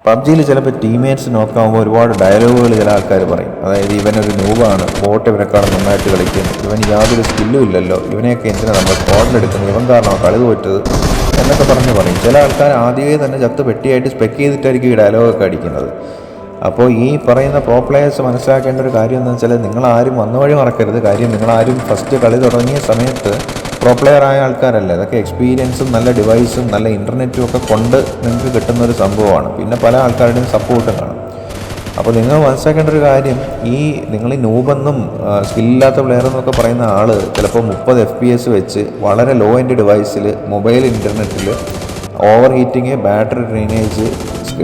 പബ്ജിയിൽ ചിലപ്പോൾ ടീമേറ്റ്സ് നോക്കാകുമ്പോൾ ഒരുപാട് ഡയലോഗുകൾ ചില ആൾക്കാർ പറയും. അതായത് ഇവനൊരു നൂബാണ്, ബോട്ട് ഇവനെക്കാളും നന്നായിട്ട് കളിക്കും, ഇവൻ യാതൊരു സ്കില്ലും ഇല്ലല്ലോ, ഇവനെയൊക്കെ എന്തിനാണ് നമ്മൾ സ്ക്വാഡിലെടുക്കുന്നത്, ഇവൻ കാരണമാണ് കളി തോറ്റത് എന്നൊക്കെ പറയും. ചില ആൾക്കാർ ആദ്യമേ തന്നെ ചത്ത് പെട്ടിയായിട്ട് സ്പെക്ക് ചെയ്തിട്ടായിരിക്കും ഈ ഡയലോഗൊക്കെ അടിക്കുന്നത്. അപ്പോൾ ഈ പറയുന്ന പ്രോ പ്ലെയേഴ്സ് മനസ്സിലാക്കേണ്ട ഒരു കാര്യം എന്ന് വെച്ചാൽ, നിങ്ങളാരും വന്ന വഴി മറക്കരുത്. കാര്യം നിങ്ങളാരും ഫസ്റ്റ് കളി തുടങ്ങിയ സമയത്ത് പ്രോ പ്ലെയർ ആയ ആൾക്കാരല്ല. ഇതൊക്കെ എക്സ്പീരിയൻസും നല്ല ഡിവൈസും നല്ല ഇൻ്റർനെറ്റും ഒക്കെ കൊണ്ട് നിങ്ങൾക്ക് കിട്ടുന്നൊരു സംഭവമാണ്. പിന്നെ പല ആൾക്കാരുടെയും സപ്പോർട്ടും കാണും. അപ്പോൾ നിങ്ങൾ മനസ്സിലാക്കേണ്ട ഒരു കാര്യം, നിങ്ങൾ ഈ നൂബെന്നും സ്കില്ലാത്ത പ്ലെയർ എന്നൊക്കെ പറയുന്ന ആൾ ചിലപ്പോൾ 30 FPS വെച്ച് വളരെ ലോ എൻഡ് ഡിവൈസിൽ മൊബൈൽ ഇൻ്റർനെറ്റിൽ over heating, battery drainage,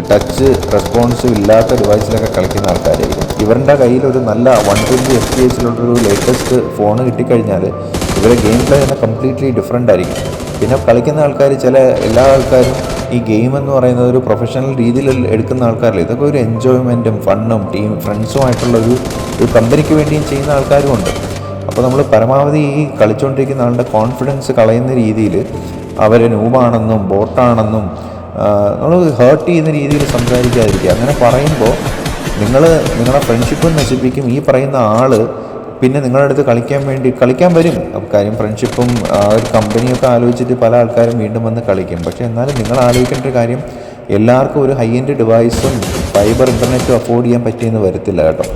touch responsive ഇല്ലാത്ത ഡിവൈസിലൊക്കെ കളിക്കുന്ന ആൾക്കാരായിരിക്കും. ഇവരുടെ കയ്യിൽ ഒരു നല്ല 120 FPS ലേറ്റസ്റ്റ് ഫോൺ കിട്ടിക്കഴിഞ്ഞാൽ ഇവരുടെ ഗെയിം പ്ലേ തന്നെ കംപ്ലീറ്റ്ലി ഡിഫറെൻ്റ് ആയിരിക്കും. പിന്നെ കളിക്കുന്ന ആൾക്കാർ, എല്ലാ ആൾക്കാരും ഈ ഗെയിം എന്ന് പറയുന്നത് ഒരു പ്രൊഫഷണൽ രീതിയിൽ എടുക്കുന്ന ആൾക്കാരില്ല. ഇതൊക്കെ ഒരു എൻജോയ്മെൻറ്റും ഫണ്ണും ഫ്രണ്ട്സുമായിട്ടുള്ളൊരു കമ്പനിക്ക് വേണ്ടിയും ചെയ്യുന്ന ആൾക്കാരും ഉണ്ട്. അപ്പോൾ നമ്മൾ പരമാവധി ഈ കളിച്ചുകൊണ്ടിരിക്കുന്ന ആളുടെ കോൺഫിഡൻസ് കളയുന്ന രീതിയിൽ അവർ നൂബാണെന്നും ബോട്ടാണെന്നും നമ്മൾ ഹേർട്ട് ചെയ്യുന്ന രീതിയിൽ സംസാരിക്കാതിരിക്കുക. അങ്ങനെ പറയുമ്പോൾ നിങ്ങളുടെ ഫ്രണ്ട്ഷിപ്പും നശിപ്പിക്കും. ഈ പറയുന്ന ആൾ പിന്നെ നിങ്ങളുടെ അടുത്ത് കളിക്കാൻ വരും. കാര്യം ഫ്രണ്ട്ഷിപ്പും ഒരു കമ്പനിയൊക്കെ ആലോചിച്ചിട്ട് പല ആൾക്കാരും വീണ്ടും വന്ന് കളിക്കും. പക്ഷേ എന്നാലും നിങ്ങൾ ആലോചിക്കേണ്ട ഒരു കാര്യം, എല്ലാവർക്കും ഒരു ഹൈ എൻഡ് ഡിവൈസും ഫൈബർ ഇൻ്റർനെറ്റും അഫോർഡ് ചെയ്യാൻ പറ്റിയെന്ന് വരത്തില്ല കേട്ടോ.